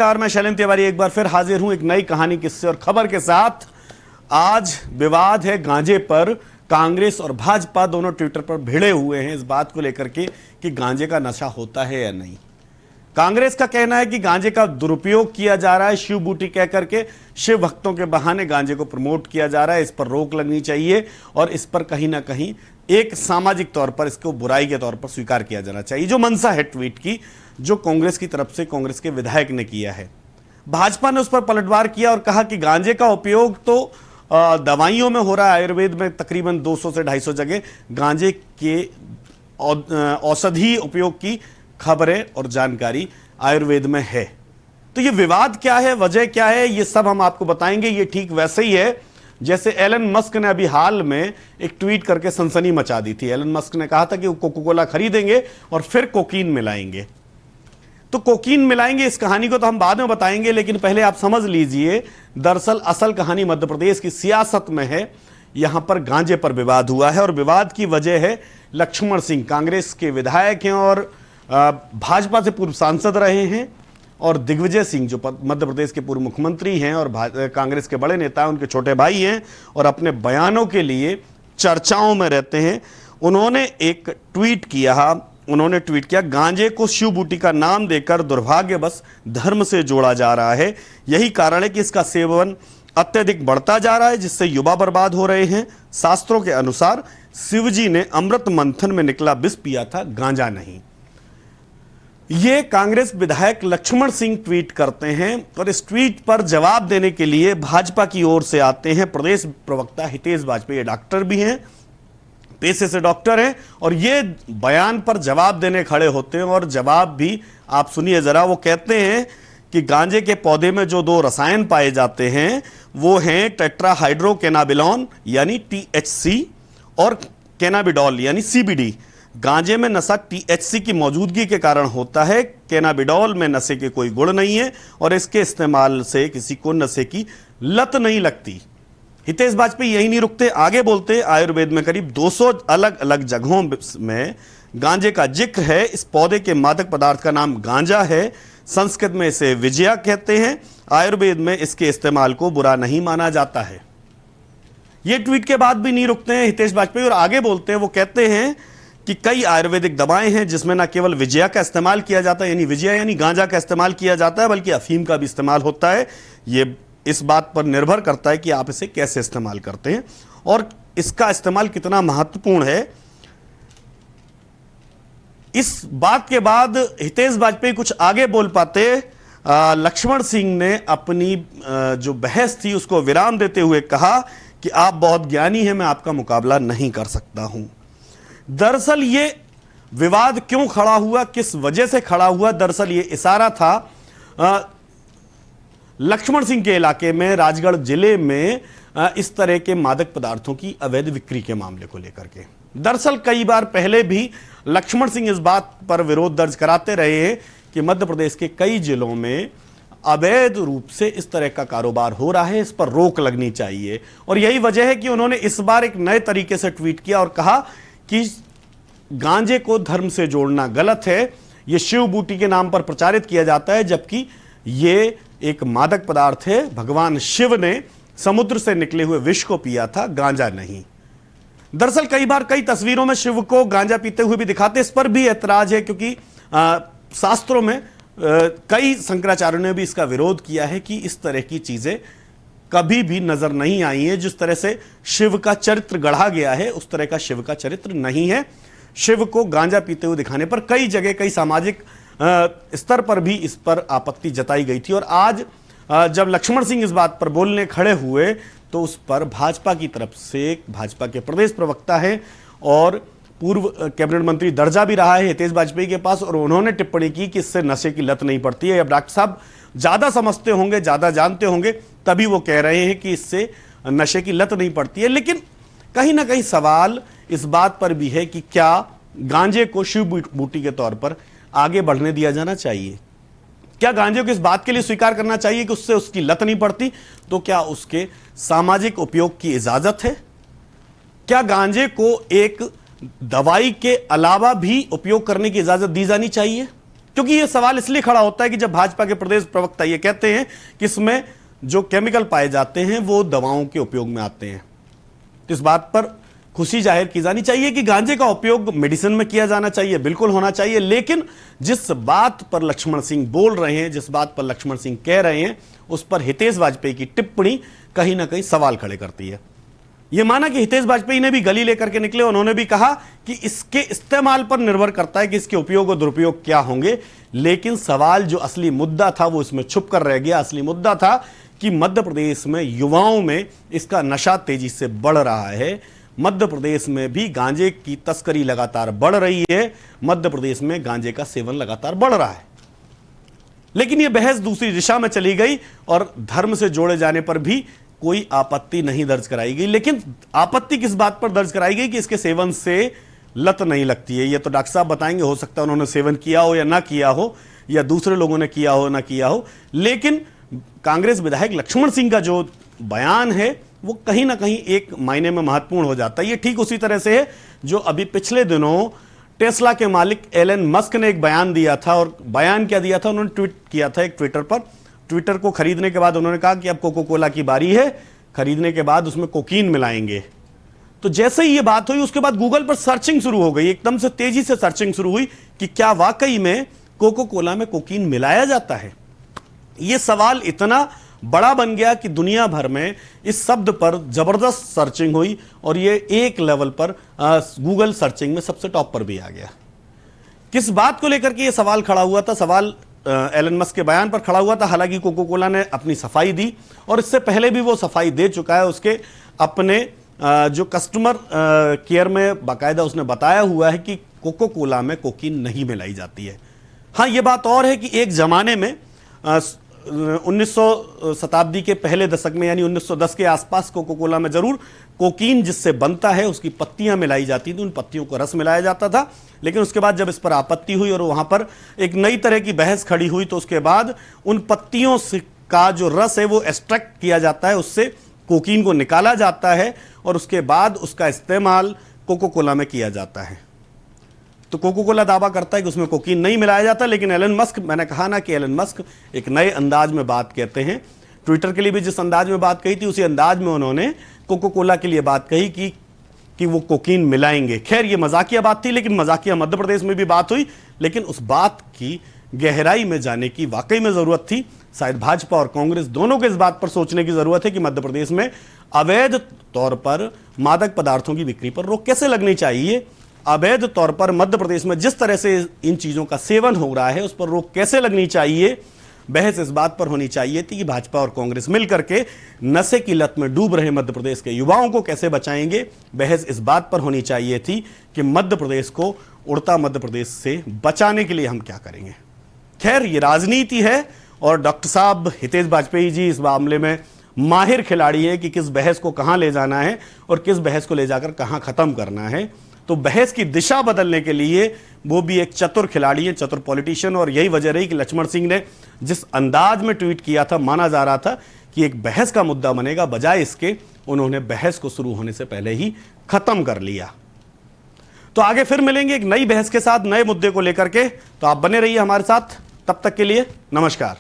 नमस्कार, मैं शैलेंद्र तिवारी एक बार फिर हाजिर हूं एक नई कहानी, किस्से और खबर के साथ। आज विवाद है गांजे पर। कांग्रेस और भाजपा दोनों ट्विटर पर भिड़े हुए हैं इस बात को लेकर के कि गांजे का नशा होता है या नहीं। कांग्रेस का कहना है कि गांजे का दुरुपयोग किया जा रहा है, शिव बूटी कह करके शिव भक्तों के बहाने गांजे को प्रमोट किया जा रहा है। इस पर रोक लगनी चाहिए और इस पर कहीं ना कहीं एक सामाजिक तौर पर इसको बुराई के तौर पर स्वीकार किया जाना चाहिए। जो मंशा है ट्वीट की, जो कांग्रेस की तरफ से कांग्रेस के विधायक ने किया है, भाजपा ने उस पर पलटवार किया और कहा कि गांजे का उपयोग तो दवाइयों में हो रहा है। आयुर्वेद में तकरीबन 200 से 250 जगह गांजे के औषधि उपयोग की खबरें और जानकारी आयुर्वेद में है। तो ये विवाद क्या है, वजह क्या है, ये सब हम आपको बताएंगे। ये ठीक वैसे ही है जैसे एलन मस्क ने अभी हाल में एक ट्वीट करके सनसनी मचा दी थी। एलन मस्क ने कहा था कि वो कोका कोला खरीदेंगे और फिर कोकीन मिलाएंगे। तो कोकीन मिलाएंगे, इस कहानी को तो हम बाद में बताएंगे, लेकिन पहले आप समझ लीजिए दरअसल असल कहानी मध्य प्रदेश की सियासत में है। यहां पर गांजे पर विवाद हुआ है और विवाद की वजह है लक्ष्मण सिंह, कांग्रेस के विधायक हैं और भाजपा से पूर्व सांसद रहे हैं, और दिग्विजय सिंह जो मध्य प्रदेश के पूर्व मुख्यमंत्री हैं और कांग्रेस के बड़े नेता हैं, उनके छोटे भाई हैं और अपने बयानों के लिए चर्चाओं में रहते हैं। उन्होंने एक ट्वीट किया, उन्होंने ट्वीट किया, गांजे को शिव बूटी का नाम देकर दुर्भाग्यवश धर्म से जोड़ा जा रहा है। यही कारण है कि इसका सेवन अत्यधिक बढ़ता जा रहा है, जिससे युवा बर्बाद हो रहे हैं। शास्त्रों के अनुसार शिवजी ने अमृत मंथन में निकला विष पिया था, गांजा नहीं। ये कांग्रेस विधायक लक्ष्मण सिंह ट्वीट करते हैं और इस ट्वीट पर जवाब देने के लिए भाजपा की ओर से आते हैं प्रदेश प्रवक्ता हितेश वाजपेयी। ये डॉक्टर भी हैं, पेशे से डॉक्टर हैं, और ये बयान पर जवाब देने खड़े होते हैं। और जवाब भी आप सुनिए जरा। वो कहते हैं कि गांजे के पौधे में जो दो रसायन पाए जाते हैं वो हैं टेट्राहाइड्रोकेनाबिनोल यानी THC और कैनाबिडॉल यानी CBD। गांजे में नशा THC की मौजूदगी के कारण होता है, कैनाबिडॉल में नशे के कोई गुण नहीं है और इसके इस्तेमाल से किसी को नशे की लत नहीं लगती। हितेश वाजपेयी यही नहीं रुकते, आगे बोलते आयुर्वेद में करीब 200 अलग अलग जगहों में गांजे का जिक्र है। इस पौधे के मादक पदार्थ का नाम गांजा है, संस्कृत में इसे विजया कहते हैं। आयुर्वेद में इसके इस्तेमाल को बुरा नहीं माना जाता है। ये ट्वीट के बाद भी नहीं रुकते हैं हितेश वाजपेयी और आगे बोलते हैं। वो कहते हैं कि कई आयुर्वेदिक दवाएं हैं जिसमें न केवल विजया का इस्तेमाल किया जाता है, यानी विजया यानी गांजा का इस्तेमाल किया जाता है, बल्कि अफीम का भी इस्तेमाल होता है। ये इस बात पर निर्भर करता है कि आप इसे कैसे इस्तेमाल करते हैं और इसका इस्तेमाल कितना महत्वपूर्ण है। इस बात के बाद हितेश वाजपेयी कुछ आगे बोल पाते। लक्ष्मण सिंह ने अपनी जो बहस थी उसको विराम देते हुए कहा कि आप बहुत ज्ञानी हैं, मैं आपका मुकाबला नहीं कर सकता हूं। दरअसल ये विवाद क्यों खड़ा हुआ, किस वजह से खड़ा हुआ, दरअसल ये इशारा था लक्ष्मण सिंह के इलाके में, राजगढ़ जिले में इस तरह के मादक पदार्थों की अवैध बिक्री के मामले को लेकर के। दरअसल कई बार पहले भी लक्ष्मण सिंह इस बात पर विरोध दर्ज कराते रहे हैं कि मध्य प्रदेश के कई जिलों में अवैध रूप से इस तरह का कारोबार हो रहा है, इस पर रोक लगनी चाहिए। और यही वजह है कि उन्होंने इस बार एक नए तरीके से ट्वीट किया और कहा कि गांजे को धर्म से जोड़ना गलत है, यह शिव बूटी के नाम पर प्रचारित किया जाता है, जबकि यह एक मादक पदार्थ है। भगवान शिव ने समुद्र से निकले हुए विष को पिया था, गांजा नहीं। दरअसल कई बार कई तस्वीरों में शिव को गांजा पीते हुए भी दिखाते, इस पर भी ऐतराज है क्योंकि शास्त्रों में कई शंकराचार्यों ने भी इसका विरोध किया है कि इस तरह की चीजें कभी भी नजर नहीं आई है। जिस तरह से शिव का चरित्र गढ़ा गया है उस तरह का शिव का चरित्र नहीं है। शिव को गांजा पीते हुए दिखाने पर कई जगह कई सामाजिक स्तर पर भी इस पर आपत्ति जताई गई थी। और आज जब लक्ष्मण सिंह इस बात पर बोलने खड़े हुए तो उस पर भाजपा की तरफ से, भाजपा के प्रदेश प्रवक्ता है और पूर्व कैबिनेट मंत्री दर्जा भी रहा है हितेश वाजपेयी के पास, और उन्होंने टिप्पणी की कि इससे नशे की लत नहीं पड़ती है। अब डॉक्टर साहब ज्यादा समझते होंगे, ज्यादा जानते होंगे, तभी वो कह रहे हैं कि इससे नशे की लत नहीं पड़ती है। लेकिन कहीं ना कहीं सवाल इस बात पर भी है कि क्या गांजे को शिव बूटी के तौर पर आगे बढ़ने दिया जाना चाहिए? क्या गांजे को इस बात के लिए स्वीकार करना चाहिए कि उससे उसकी लत नहीं पड़ती? तो क्या उसके सामाजिक उपयोग की इजाजत है? क्या गांजे को एक दवाई के अलावा भी उपयोग करने की इजाजत दी जानी चाहिए? क्योंकि यह सवाल इसलिए खड़ा होता है कि जब भाजपा के प्रदेश प्रवक्ता यह कहते हैं कि इसमें जो केमिकल पाए जाते हैं वो दवाओं के उपयोग में आते हैं, तो इस बात पर खुशी जाहिर की जानी चाहिए कि गांजे का उपयोग मेडिसिन में किया जाना चाहिए, बिल्कुल होना चाहिए। लेकिन जिस बात पर लक्ष्मण सिंह बोल रहे हैं, जिस बात पर लक्ष्मण सिंह कह रहे हैं, उस पर हितेश वाजपेयी की टिप्पणी कहीं ना कहीं सवाल खड़े करती है। यह माना कि हितेश वाजपेयी ने भी गली लेकर के निकले, उन्होंने भी कहा कि इसके इस्तेमाल पर निर्भर करता है कि इसके उपयोग और दुरुपयोग क्या होंगे। लेकिन सवाल जो असली मुद्दा था वो इसमें छुप कर रह गया। असली मुद्दा था कि मध्य प्रदेश में युवाओं में इसका नशा तेजी से बढ़ रहा है, मध्य प्रदेश में भी गांजे की तस्करी लगातार बढ़ रही है, मध्य प्रदेश में गांजे का सेवन लगातार बढ़ रहा है। लेकिन यह बहस दूसरी दिशा में चली गई और धर्म से जोड़े जाने पर भी कोई आपत्ति नहीं दर्ज कराई गई। लेकिन आपत्ति किस बात पर दर्ज कराई गई कि इसके सेवन से लत नहीं लगती है। यह तो डॉक्टर साहब बताएंगे, हो सकता है उन्होंने सेवन किया हो या ना किया हो, या दूसरे लोगों ने किया हो ना किया हो। लेकिन कांग्रेस विधायक लक्ष्मण सिंह का जो बयान है वो कहीं ना कहीं एक मायने में महत्वपूर्ण हो जाता है। ये ठीक उसी तरह से है जो अभी पिछले दिनों टेस्ला के मालिक एलन मस्क ने एक बयान दिया था। और बयान क्या दिया था, उन्होंने ट्वीट किया था एक ट्विटर पर। ट्विटर को खरीदने के बाद उन्होंने कहा कि अब कोको कोला की बारी है, खरीदने के बाद उसमें कोकीन मिलाएंगे। तो जैसे ही ये बात हुई उसके बाद गूगल पर सर्चिंग शुरू हो गई, एकदम से तेजी से सर्चिंग शुरू हुई कि क्या वाकई में कोको कोला में कोकीन मिलाया जाता है। यह सवाल इतना बड़ा बन गया कि दुनिया भर में इस शब्द पर जबरदस्त सर्चिंग हुई और ये एक लेवल पर गूगल सर्चिंग में सबसे टॉप पर भी आ गया। किस बात को लेकर के ये सवाल खड़ा हुआ था? सवाल एलन मस्क के बयान पर खड़ा हुआ था। हालांकि कोको कोला ने अपनी सफाई दी और इससे पहले भी वो सफाई दे चुका है। उसके अपने जो कस्टमर केयर में बाकायदा उसने बताया हुआ है कि कोको कोला में कोकीन नहीं मिलाई जाती है। हाँ, ये बात और है कि एक जमाने में 1900 शताब्दी के पहले दशक में यानी 1910 के आसपास कोको कोला में जरूर कोकीन जिससे बनता है उसकी पत्तियां मिलाई जाती थी, उन पत्तियों को रस मिलाया जाता था। लेकिन उसके बाद जब इस पर आपत्ति हुई और वहां पर एक नई तरह की बहस खड़ी हुई तो उसके बाद उन पत्तियों से का जो रस है वो एक्सट्रैक्ट किया जाता है, उससे कोकीन को निकाला जाता है और उसके बाद उसका इस्तेमाल कोको कोला में किया जाता है। तो कोको कोला दावा करता है कि उसमें कोकीन नहीं मिलाया जाता। लेकिन एलन मस्क, मैंने कहा ना कि एलन मस्क एक नए अंदाज में बात कहते हैं। ट्विटर के लिए भी जिस अंदाज में बात कही थी उसी अंदाज में उन्होंने कोको कोला के लिए बात कही कि वो कोकीन मिलाएंगे। खैर ये मजाकिया बात थी, लेकिन मजाकिया मध्य प्रदेश में भी बात हुई। लेकिन उस बात की गहराई में जाने की वाकई में जरूरत थी। शायद भाजपा और कांग्रेस दोनों को इस बात पर सोचने की जरूरत है कि मध्य प्रदेश में अवैध तौर पर मादक पदार्थों की बिक्री पर रोक कैसे लगनी चाहिए, अवैध तौर पर मध्य प्रदेश में जिस तरह से इन चीजों का सेवन हो रहा है उस पर रोक कैसे लगनी चाहिए। बहस इस बात पर होनी चाहिए थी कि भाजपा और कांग्रेस मिलकर के नशे की लत में डूब रहे मध्य प्रदेश के युवाओं को कैसे बचाएंगे। बहस इस बात पर होनी चाहिए थी कि मध्य प्रदेश को उड़ता मध्य प्रदेश से बचाने के लिए हम क्या करेंगे। खैर ये राजनीति है और डॉक्टर साहब हितेश वाजपेयी जी इस मामले में माहिर खिलाड़ी है कि किस बहस को कहां ले जाना है और किस बहस को ले जाकर कहां खत्म करना है। तो बहस की दिशा बदलने के लिए वो भी एक चतुर खिलाड़ी है, चतुर पॉलिटिशियन। और यही वजह रही कि लक्ष्मण सिंह ने जिस अंदाज में ट्वीट किया था, माना जा रहा था कि एक बहस का मुद्दा बनेगा, बजाय इसके उन्होंने बहस को शुरू होने से पहले ही खत्म कर लिया। तो आगे फिर मिलेंगे एक नई बहस के साथ, नए मुद्दे को लेकर के। तो आप बने रहिए हमारे साथ, तब तक के लिए नमस्कार।